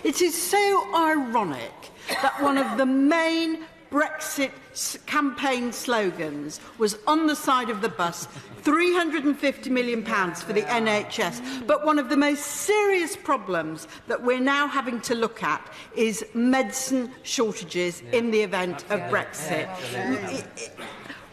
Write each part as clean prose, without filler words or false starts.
It is so ironic that one of the main Brexit campaign slogans was on the side of the bus, £350 million for the NHS. But one of the most serious problems that we're now having to look at is medicine shortages in the event of Brexit.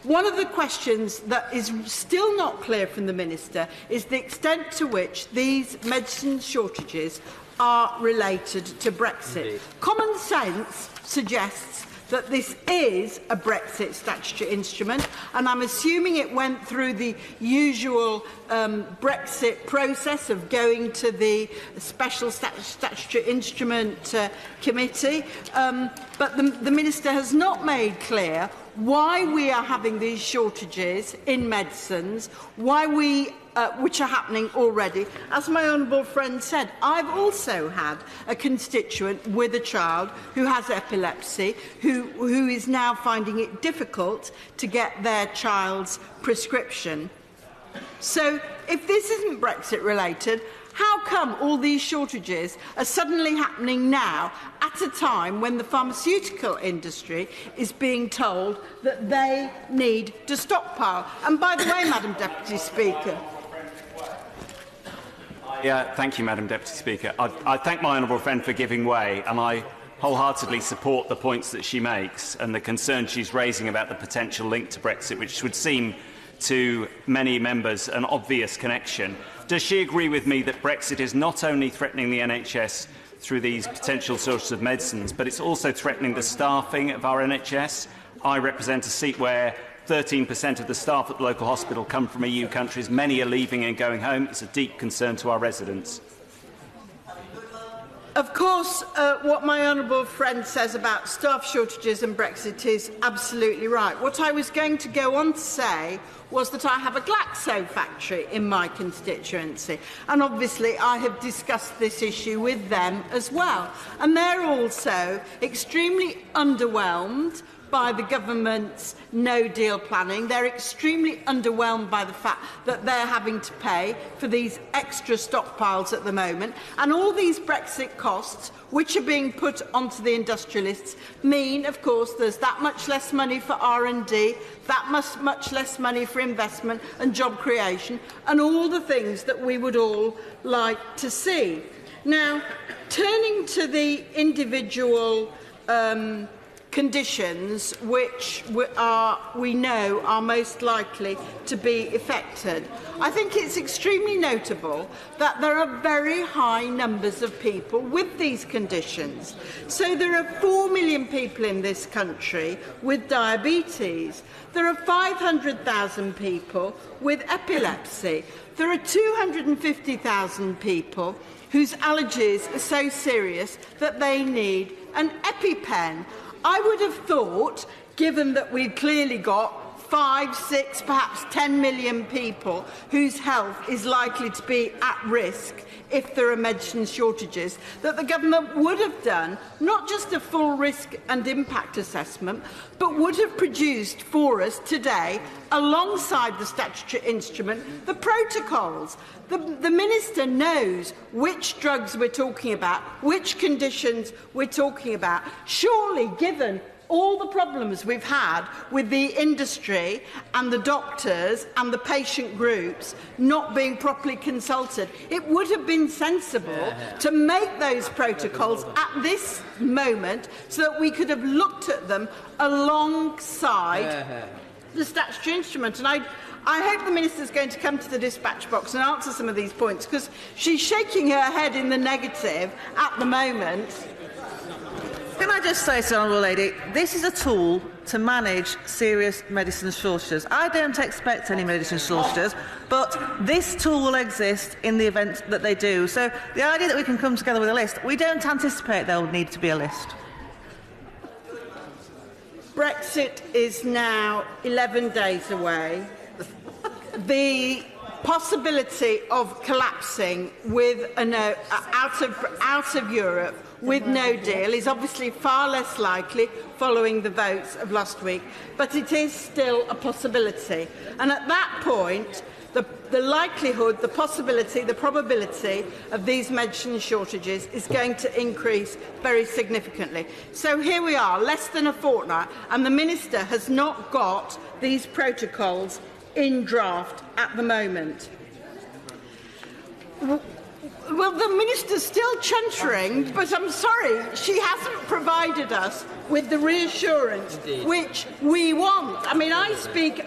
One of the questions that is still not clear from the Minister is the extent to which these medicine shortages are related to Brexit. Indeed. Common sense suggests that this is a Brexit statutory instrument, and I'm assuming it went through the usual Brexit process of going to the Special Statutory Instrument Committee. But the Minister has not made clear why we are having these shortages in medicines, why we which are happening already. As my honourable friend said, I've also had a constituent with a child who has epilepsy, who is now finding it difficult to get their child's prescription. So if this isn't Brexit related, how come all these shortages are suddenly happening now at a time when the pharmaceutical industry is being told that they need to stockpile? And by the way, Madam Deputy Speaker, thank you, Madam Deputy Speaker. I thank my honourable friend for giving way, and I wholeheartedly support the points that she makes and the concern she's raising about the potential link to Brexit, which would seem to many members an obvious connection. Does she agree with me that Brexit is not only threatening the NHS through these potential sources of medicines, but it's also threatening the staffing of our NHS? I represent a seat where 13% of the staff at the local hospital come from EU countries. Many are leaving and going home. It's a deep concern to our residents. Of course, what my honourable friend says about staff shortages and Brexit is absolutely right. What I was going to go on to say was that I have a Glaxo factory in my constituency, and obviously I have discussed this issue with them as well. And they're also extremely underwhelmed by the government's no-deal planning. They're extremely underwhelmed by the fact that they're having to pay for these extra stockpiles at the moment. And all these Brexit costs, which are being put onto the industrialists, mean, of course, there's that much less money for R&D, that much less money for investment and job creation, and all the things that we would all like to see. Now, turning to the individual conditions which we know are most likely to be affected, I think it's extremely notable that there are very high numbers of people with these conditions. So there are 4 million people in this country with diabetes. There are 500,000 people with epilepsy. There are 250,000 people whose allergies are so serious that they need an EpiPen. I would have thought, given that we've clearly got 5, 6, perhaps 10 million people whose health is likely to be at risk if there are medicine shortages, that the government would have done not just a full risk and impact assessment, but would have produced for us today, alongside the statutory instrument, the protocols. The Minister knows which drugs we're talking about, which conditions we're talking about. Surely, given all the problems we've had with the industry and the doctors and the patient groups not being properly consulted, it would have been sensible to make those protocols at this moment so that we could have looked at them alongside the statutory instrument. And I hope the Minister is going to come to the dispatch box and answer some of these points, because she's shaking her head in the negative at the moment. Can I just say to the Honourable Lady, this is a tool to manage serious medicine shortages. I don't expect any medicine shortages, but this tool will exist in the event that they do. So the idea that we can come together with a list, we don't anticipate there will need to be a list. Brexit is now 11 days away. The possibility of collapsing with out of Europe with no deal is obviously far less likely following the votes of last week, but it is still a possibility. And at that point, the likelihood, the possibility, the probability of these medicine shortages is going to increase very significantly. So here we are, less than a fortnight, and the Minister has not got these protocols in draft at the moment. Well, the Minister's still chuntering, but I'm sorry, she hasn't provided us with the reassurance which we want. I mean, I speak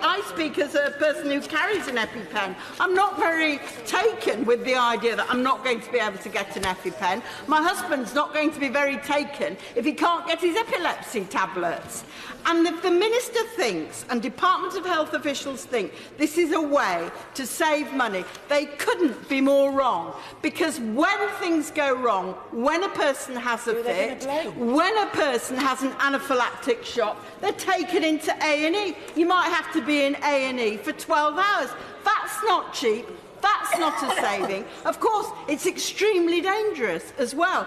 as a person who carries an EpiPen. I'm not very taken with the idea that I'm not going to be able to get an EpiPen. My husband's not going to be very taken if he can't get his epilepsy tablets. And if the Minister thinks, and Department of Health officials think, this is a way to save money, they couldn't be more wrong. Because when things go wrong, when a person has a fit, when a person has an anaphylactic shock, they're taken into A&E. You might have to be in A&E for 12 hours. That's not cheap. That's not a saving. Of course, it's extremely dangerous as well.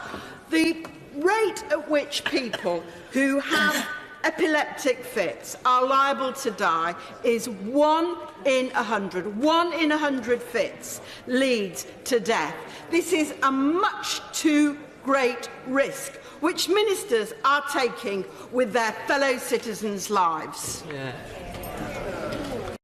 The rate at which people who have epileptic fits are liable to die is 1 in 100. 1 in 100 fits leads to death. This is a much too great risk, which ministers are taking with their fellow citizens' lives. Yeah.